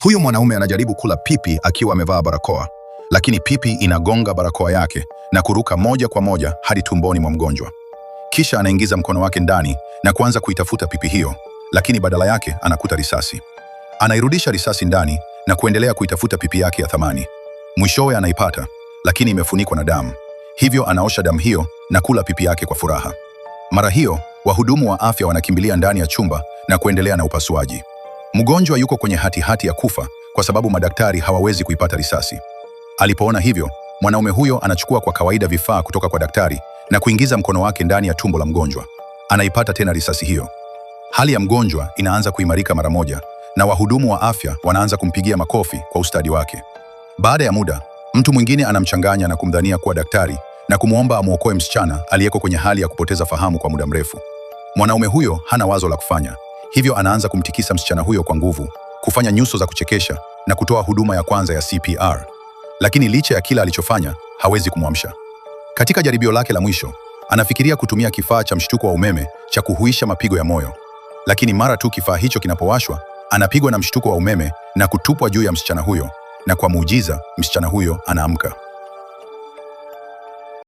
Huyu mwanaume anajaribu kula pipi akiwa amevaa barakoa, lakini pipi inagonga barakoa yake na kuruka moja kwa moja hadi tumboni mwa mgonjwa. Kisha anaingiza mkono wake ndani na kuanza kuitafuta pipi hiyo, lakini badala yake anakuta risasi. Anairudisha risasi ndani na kuendelea kuitafuta pipi yake ya thamani. Mwishowe anaipata, lakini imefunikwa na damu. Hivyo anaosha damu hiyo na kula pipi yake kwa furaha. Mara hiyo, wahudumu wa afya wanakimbilia ndani ya chumba na kuendelea na upasuaji. Mgonjwa yuko kwenye hatihati ya kufa kwa sababu madaktari hawawezi kuipata risasi. Alipoona hivyo, mwanaume huyo anachukua kwa kawaida vifaa kutoka kwa daktari na kuingiza mkono wake ndani ya tumbo la mgonjwa. Anaipata tena risasi hiyo. Hali ya mgonjwa inaanza kuimarika mara moja na wahudumu wa afya wanaanza kumpigia makofi kwa ustadi wake. Baada ya muda, mtu mwingine anamchanganya na kumdhania kuwa daktari na kumwomba amwokoe msichana aliyeko kwenye hali ya kupoteza fahamu kwa muda mrefu. Mwanaume huyo hana wazo la kufanya, hivyo anaanza kumtikisa msichana huyo kwa nguvu, kufanya nyuso za kuchekesha na kutoa huduma ya kwanza ya CPR. Lakini licha ya kila alichofanya, hawezi kumwamsha. Katika jaribio lake la mwisho, anafikiria kutumia kifaa cha mshtuko wa umeme cha kuhuisha mapigo ya moyo. Lakini mara tu kifaa hicho kinapowashwa, anapigwa na mshtuko wa umeme na kutupwa juu ya msichana huyo, na kwa muujiza, msichana huyo anaamka.